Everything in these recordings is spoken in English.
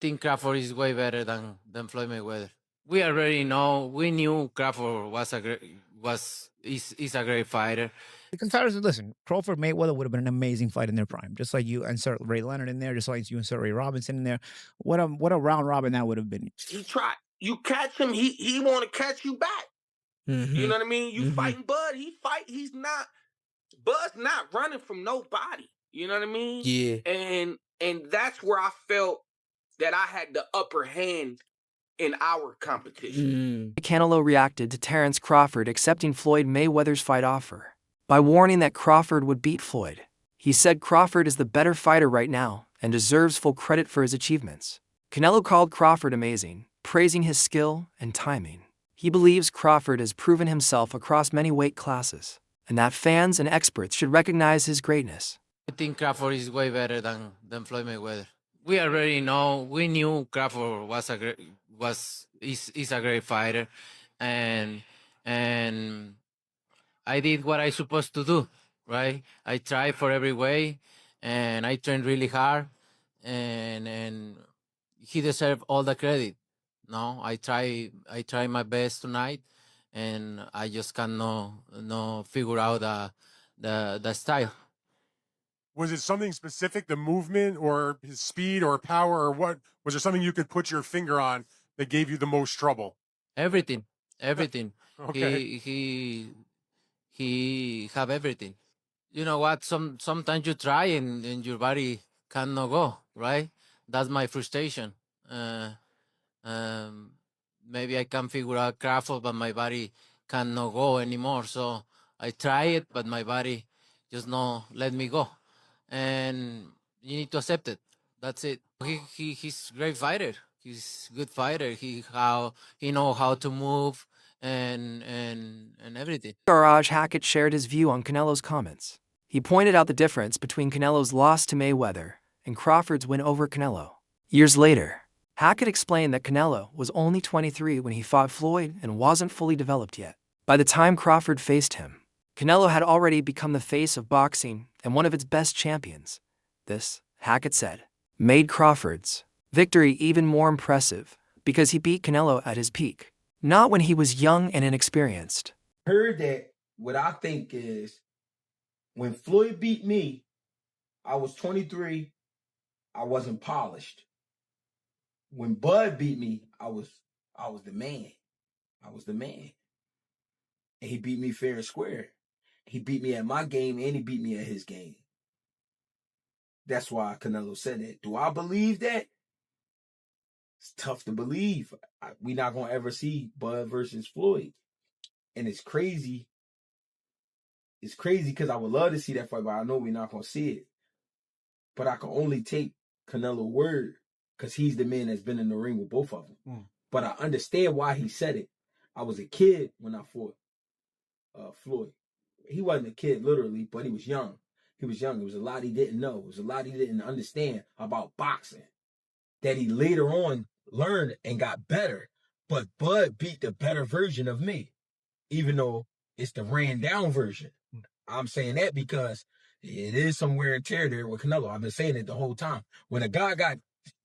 think Crawford is way better than Floyd Mayweather. We already know. We knew Crawford is a great fighter. The comparison, listen, Crawford Mayweather would have been an amazing fight in their prime. Just like you insert Ray Leonard in there, just like you insert Ray Robinson in there. What a round robin that would have been. He tried. You catch him, he want to catch you back. You know what I mean? You fighting Bud, he's not. Bud's not running from nobody. You know what I mean? Yeah. And that's where I felt that I had the upper hand in our competition. Canelo reacted to Terence Crawford accepting Floyd Mayweather's fight offer by warning that Crawford would beat Floyd. He said Crawford is the better fighter right now and deserves full credit for his achievements. Canelo called Crawford amazing, praising his skill and timing. He believes Crawford has proven himself across many weight classes, and that fans and experts should recognize his greatness. I think Crawford is way better than Floyd Mayweather. We already know. We knew Crawford is a great fighter, and I did what I supposed to do, right? I tried for every way, and I trained really hard, and he deserved all the credit. No, I try my best tonight, and I just cannot no figure out the style. Was it something specific, the movement or his speed or power, or what? Was there something you could put your finger on that gave you the most trouble? Everything. Okay. He have everything. You know what? Sometimes you try and your body cannot go, right? That's my frustration. Maybe I can figure out Crawford, but my body cannot go anymore. So I try it, but my body just not let me go. And you need to accept it. That's it. He's a great fighter. He's a good fighter. He know how to move and everything. Garage Hackett shared his view on Canelo's comments. He pointed out the difference between Canelo's loss to Mayweather and Crawford's win over Canelo. Years later, Hackett explained that Canelo was only 23 when he fought Floyd and wasn't fully developed yet. By the time Crawford faced him, Canelo had already become the face of boxing and one of its best champions. This, Hackett said, made Crawford's victory even more impressive because he beat Canelo at his peak, not when he was young and inexperienced. Heard that what I think is when Floyd beat me, I was 23, I wasn't polished. When Bud beat me, I was the man. I was the man. And he beat me fair and square. He beat me at my game and he beat me at his game. That's why Canelo said that. Do I believe that? It's tough to believe. We're not going to ever see Bud versus Floyd. And it's crazy. It's crazy because I would love to see that fight, but I know we're not going to see it. But I can only take Canelo's word because he's the man that's been in the ring with both of them. But I understand why he said it. I was a kid when I fought Floyd. He wasn't a kid, literally, but he was young. He was young. There was a lot he didn't know. There was a lot he didn't understand about boxing that he later on learned and got better. But Bud beat the better version of me, even though it's the ran down version. I'm saying that because it is some wear and tear there with Canelo. I've been saying it the whole time. When a guy got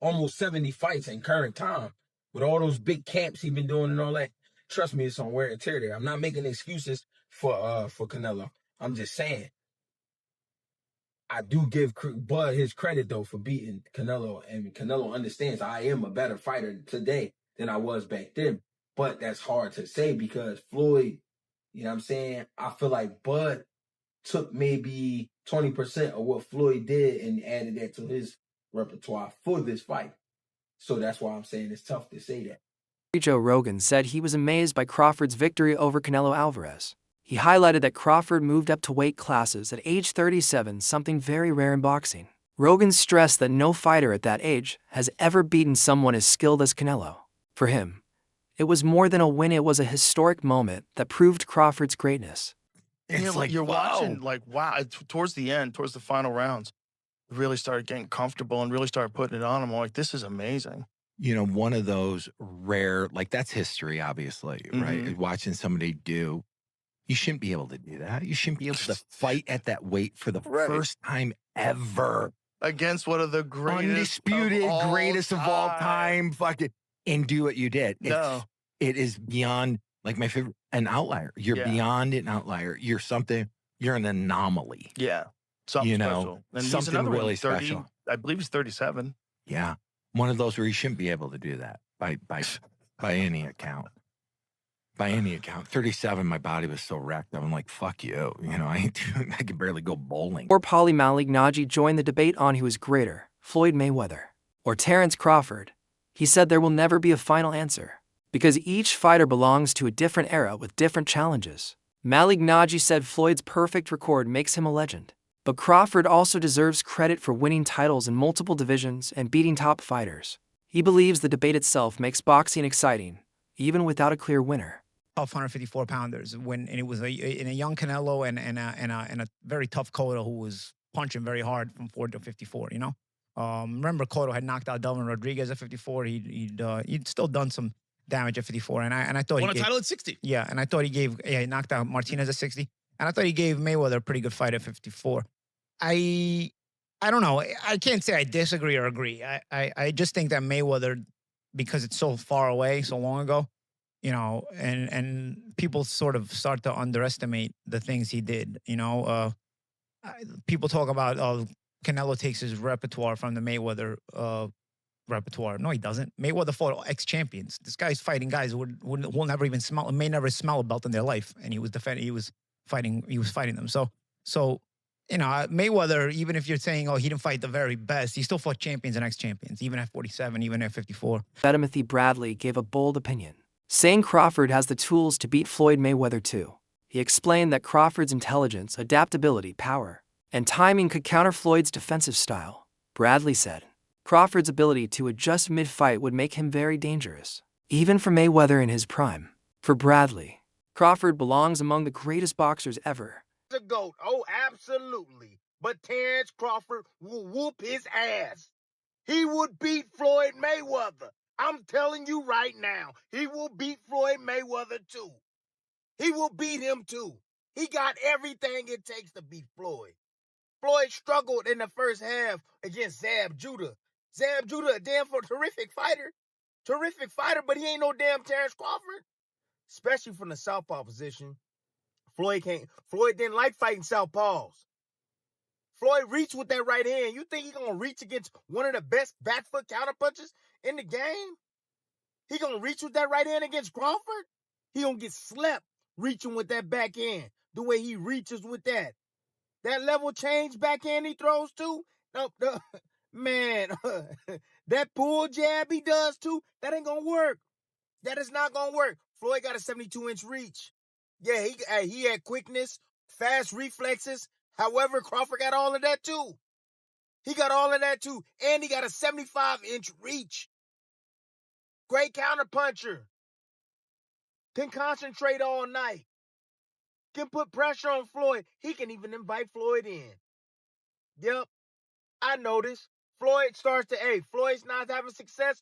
almost 70 fights in current time, with all those big camps he's been doing and all that, trust me, it's some wear and tear there. I'm not making excuses for Canelo. I'm just saying, I do give Bud his credit, though, for beating Canelo. And Canelo understands I am a better fighter today than I was back then. But that's hard to say because Floyd, you know what I'm saying? I feel like Bud took maybe 20% of what Floyd did and added that to his repertoire for this fight. So that's why I'm saying it's tough to say that. Joe Rogan said he was amazed by Crawford's victory over Canelo Alvarez. He highlighted that Crawford moved up to weight classes at age 37, something very rare in boxing. Rogan stressed that no fighter at that age has ever beaten someone as skilled as Canelo. For him, it was more than a win, it was a historic moment that proved Crawford's greatness. It's like, you're watching, like, wow, towards the end, towards the final rounds, really started getting comfortable and really started putting it on him. I'm like, this is amazing. You know, one of those rare, like that's history, obviously, right? Watching somebody do. You shouldn't be able to do that. You shouldn't be able to fight at that weight for the first time ever. against one of the greatest, undisputed greatest of all time, fucking, and do what you did. It is beyond, like, my favorite, an outlier. You're beyond an outlier. You're something. You're an anomaly. Yeah, something special. And something he's another really one, 30, special. I believe he's 37. Yeah, one of those where you shouldn't be able to do that by any account. By any account, 37, my body was so wrecked. I'm like, fuck you. You know, I could barely go bowling. Or Paulie Malignaggi joined the debate on who is greater, Floyd Mayweather or Terrence Crawford. He said there will never be a final answer, because each fighter belongs to a different era with different challenges. Malignaggi said Floyd's perfect record makes him a legend, but Crawford also deserves credit for winning titles in multiple divisions and beating top fighters. He believes the debate itself makes boxing exciting, even without a clear winner. Tough 154 pounders and it was in a young Canelo and a very tough Cotto who was punching very hard from 40 to 54. You know, remember Cotto had knocked out Delvin Rodriguez at 54. He'd still done some damage at 54, and I thought won a title at 60. Yeah, and I thought he knocked out Martinez at 60, and I thought he gave Mayweather a pretty good fight at 54. I don't know. I can't say I disagree or agree. I just think that Mayweather, because it's so far away, so long ago, you know, and people sort of start to underestimate the things he did. You know, people talk about Canelo takes his repertoire from the Mayweather repertoire. No, he doesn't. Mayweather fought ex-champions. This guy's fighting guys who will never even may never smell a belt in their life, and he was fighting them. So you know, Mayweather, even if you're saying, oh, he didn't fight the very best, he still fought champions and ex-champions, even at 47, even at 54. Timothy Bradley gave a bold opinion, saying Crawford has the tools to beat Floyd Mayweather too. He explained that Crawford's intelligence, adaptability, power, and timing could counter Floyd's defensive style. Bradley said, Crawford's ability to adjust mid-fight would make him very dangerous, even for Mayweather in his prime. For Bradley, Crawford belongs among the greatest boxers ever. The GOAT, oh, absolutely. But Terrence Crawford will whoop his ass. He would beat Floyd Mayweather. I'm telling you right now, he will beat Floyd Mayweather too. He will beat him too. He got everything it takes to beat Floyd. Floyd struggled in the first half against Zab Judah. Zab Judah, a damn terrific fighter. Terrific fighter, but he ain't no damn Terrence Crawford. Especially from the southpaw position. Floyd didn't like fighting southpaws. Floyd reached with that right hand. You think he gonna reach against one of the best back foot counterpunchers in the game? He gonna reach with that right hand against Crawford? He gonna get slept reaching with that back hand. The way he reaches with that. That level change backhand he throws too? No, man, that pull jab he does too, that ain't gonna work. That is not gonna work. Floyd got a 72-inch reach. Yeah, he had quickness, fast reflexes. However, Crawford got all of that too. He got all of that too. And he got a 75-inch reach. Great counterpuncher. Can concentrate all night. Can put pressure on Floyd. He can even invite Floyd in. Yep, I noticed. Floyd's not having success.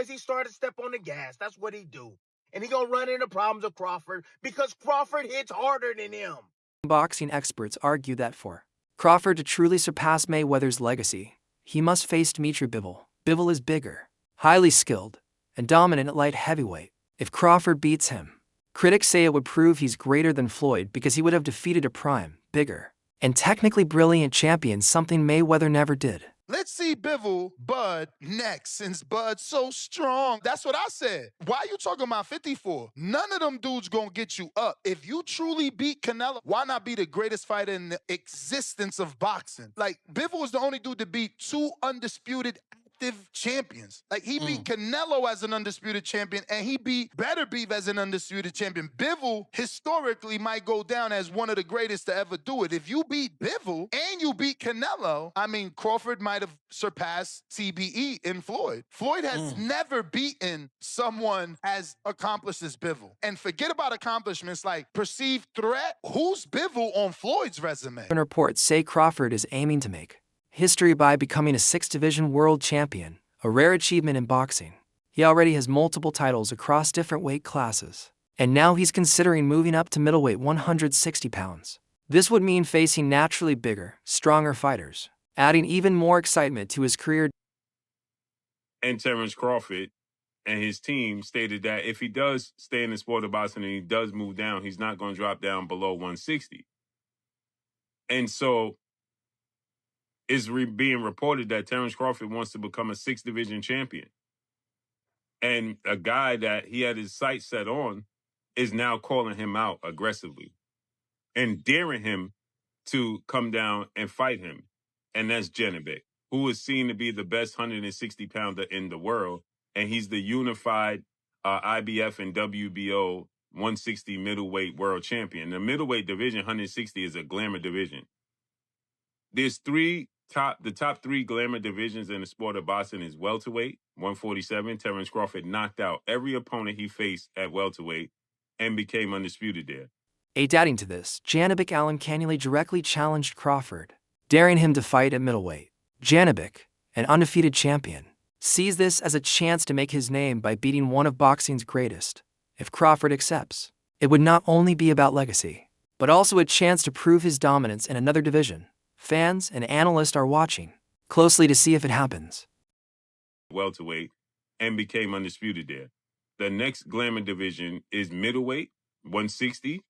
He started to step on the gas. That's what he do. And he gonna run into problems with Crawford because Crawford hits harder than him. Boxing experts argue that for Crawford to truly surpass Mayweather's legacy, he must face Dmitry Bivol. Bivol is bigger, highly skilled, and dominant at light heavyweight. If Crawford beats him, critics say it would prove he's greater than Floyd because he would have defeated a prime, bigger, and technically brilliant champion, something Mayweather never did. Let's see Bivol, Bud, next, since Bud's so strong. That's what I said. Why are you talking about 54? None of them dudes gonna get you up. If you truly beat Canelo, why not be the greatest fighter in the existence of boxing? Like, Bivol is the only dude to beat two undisputed active champions. Like, he beat Canelo as an undisputed champion, and he beat Better Beef as an undisputed champion. Bivol, historically, might go down as one of the greatest to ever do it. If you beat Bivol and you beat Canelo, I mean, Crawford might have surpassed TBE in Floyd. Floyd has never beaten someone as accomplished as Bivol. And forget about accomplishments like perceived threat. Who's Bivol on Floyd's resume? Reports say Crawford is aiming to make history by becoming a 6th-division world champion, a rare achievement in boxing. He already has multiple titles across different weight classes, and now he's considering moving up to middleweight 160 pounds. This would mean facing naturally bigger, stronger fighters. adding even more excitement to his career. And Terrence Crawford and his team stated that if he does stay in the sport of boxing and he does move down, he's not going to drop down below 160. And so it's being reported that Terrence Crawford wants to become a 6th division champion. And a guy that he had his sights set on is now calling him out aggressively and daring him to come down and fight him. And that's Janibek, who is seen to be the best 160-pounder in the world. And he's the unified IBF and WBO 160 middleweight world champion. The middleweight division, 160, is a glamour division. There's the top 3 glamour divisions in the sport of boxing is welterweight, 147. Terrence Crawford knocked out every opponent he faced at welterweight and became undisputed there. Adding to this, Janibek uncannily directly challenged Crawford, daring him to fight at middleweight. Janibek, an undefeated champion, sees this as a chance to make his name by beating one of boxing's greatest. If Crawford accepts, it would not only be about legacy, but also a chance to prove his dominance in another division. Fans and analysts are watching closely to see if it happens. Welterweight and became undisputed there. The next glamour division is middleweight, 160.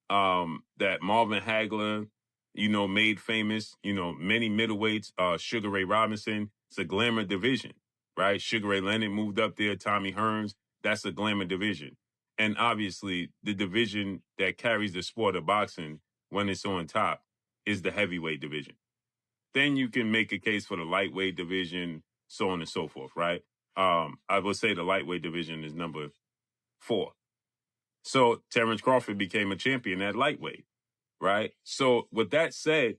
That Marvin Hagler, made famous, many middleweights, Sugar Ray Robinson. It's a glamour division, right? Sugar Ray Leonard moved up there, Tommy Hearns. That's a glamour division. And obviously, the division that carries the sport of boxing when it's on top is the heavyweight division. Then you can make a case for the lightweight division, so on and so forth, right? I would say the lightweight division is number 4. So Terrence Crawford became a champion at lightweight, right? So with that said,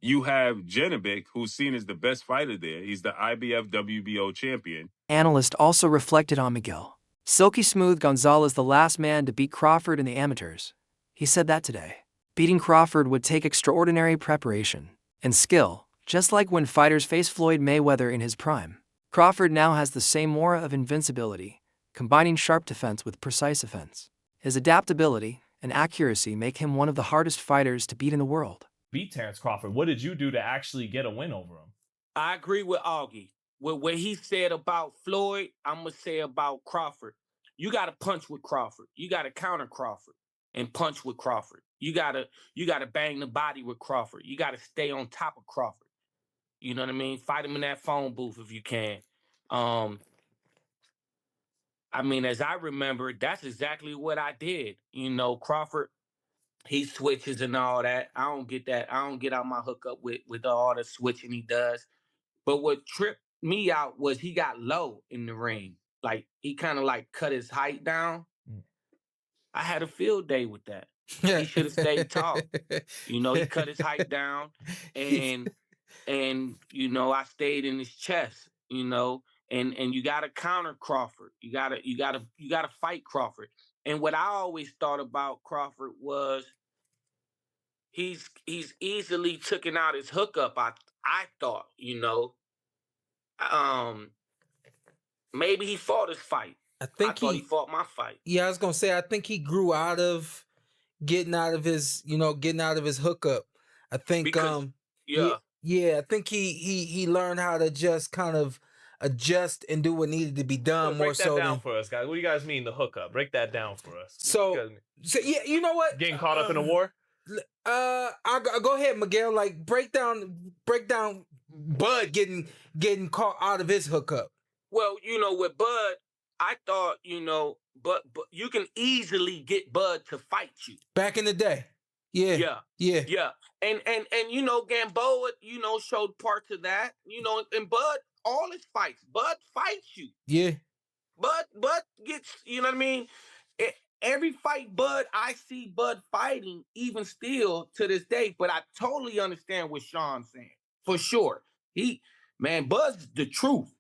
you have Janibek, who's seen as the best fighter there. He's the IBF WBO champion. Analyst also reflected on Miguel Silky Smooth Gonzalez, the last man to beat Crawford in the amateurs. He said that today. Beating Crawford would take extraordinary preparation and skill, just like when fighters face Floyd Mayweather in his prime. Crawford now has the same aura of invincibility, combining sharp defense with precise offense. His adaptability and accuracy make him one of the hardest fighters to beat in the world. Beat Terrence Crawford. What did you do to actually get a win over him? I agree with Augie. With what he said about Floyd, I'm going to say about Crawford. You got to punch with Crawford. You got to counter Crawford and punch with Crawford. You got to bang the body with Crawford. You got to stay on top of Crawford. You know what I mean? Fight him in that phone booth if you can. As I remember, that's exactly what I did. Crawford, he switches and all that. I don't get that. I don't get out my hookup with all the switching he does. But what tripped me out was he got low in the ring. Like, he kind of like cut his height down. I had a field day with that. He should have stayed tall. He cut his height down and I stayed in his chest, and you gotta counter Crawford. You gotta fight Crawford. And what I always thought about Crawford was he's easily taken out his hookup. I thought, maybe he fought his fight. I thought he fought my fight. Yeah, I was gonna say I think he grew out of getting out of his hookup. I think Because, I think he learned how to just kind of adjust and do what needed to be done more so. Break that down for us, guys. What do you guys mean the hookup? Break that down for us. So yeah, you know what? Getting caught up in a war? I'll go ahead, Miguel. Like break down Bud getting caught out of his hookup. Well, with Bud, I thought, but you can easily get Bud to fight you. Back in the day. Yeah. And Gamboa, showed parts of that. And Bud, all his fights, Bud fights you. Yeah. Bud gets, you know what I mean? Every fight I see Bud fighting, even still to this day, but I totally understand what Sean's saying. For sure. Bud's the truth.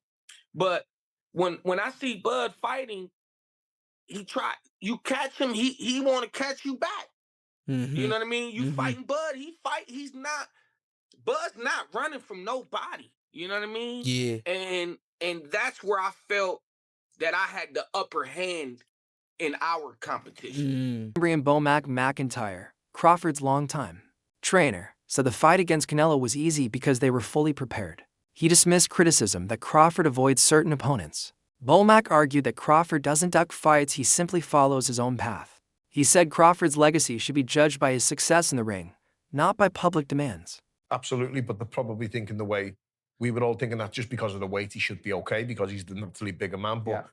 But when I see Bud fighting, you catch him, he want to catch you back. Mm-hmm. You know what I mean? You fighting Bud, Bud's not running from nobody. You know what I mean? Yeah. And that's where I felt that I had the upper hand in our competition. Brian Bomac McIntyre, Crawford's longtime trainer, said the fight against Canelo was easy because they were fully prepared. He dismissed criticism that Crawford avoids certain opponents. Bolmack argued that Crawford doesn't duck fights, he simply follows his own path. He said Crawford's legacy should be judged by his success in the ring, not by public demands. Absolutely, but they're probably thinking the way we were all thinking, that just because of the weight he should be okay because he's the naturally bigger man. But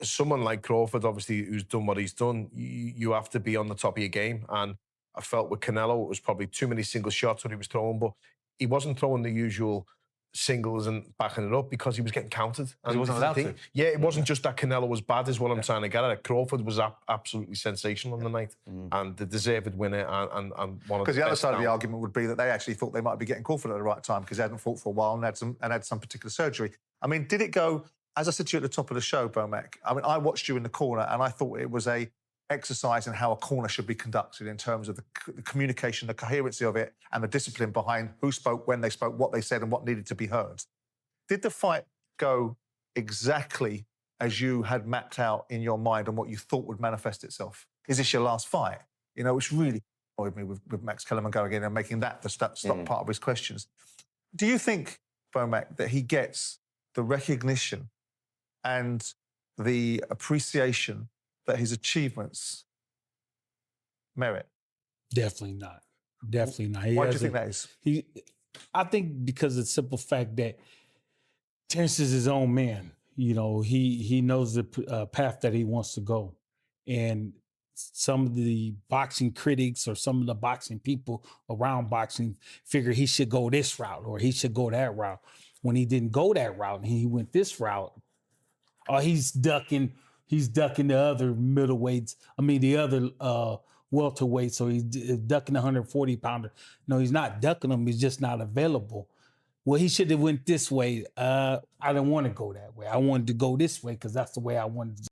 someone like Crawford, obviously, who's done what he's done, you have to be on the top of your game. And I felt with Canelo, it was probably too many single shots that he was throwing, but he wasn't throwing the usual singles and backing it up because he was getting counted. And he wasn't allowed to. Yeah, it wasn't just that Canelo was bad, is what I'm trying to get at. Crawford was absolutely sensational on the night and the deserved winner and one of the best. Because the other side of the argument would be that they actually thought they might be getting Crawford at the right time because he hadn't fought for a while and had some particular surgery. I mean, did it go, as I said to you at the top of the show, Bomac, I mean, I watched you in the corner and I thought it was a exercise in how a corner should be conducted in terms of the communication, the coherency of it, and the discipline behind who spoke, when they spoke, what they said, and what needed to be heard. Did the fight go exactly as you had mapped out in your mind and what you thought would manifest itself? Is this your last fight? You know, which really annoyed me with Max Kellerman going in and making that the stop part of his questions. Do you think, Bomac, that he gets the recognition and the appreciation that his achievements merit? Definitely not. Definitely not. Why do you think that is? I think because of the simple fact that Terrence is his own man. You know, he knows the path that he wants to go. And some of the boxing critics or some of the boxing people around boxing figure he should go this route or he should go that route. When he didn't go that route and he went this route, or he's ducking the other middleweights. I mean, the other welterweights. So he's ducking the 140-pounder. No, he's not ducking them. He's just not available. Well, he should have went this way. I didn't want to go that way. I wanted to go this way because that's the way I wanted to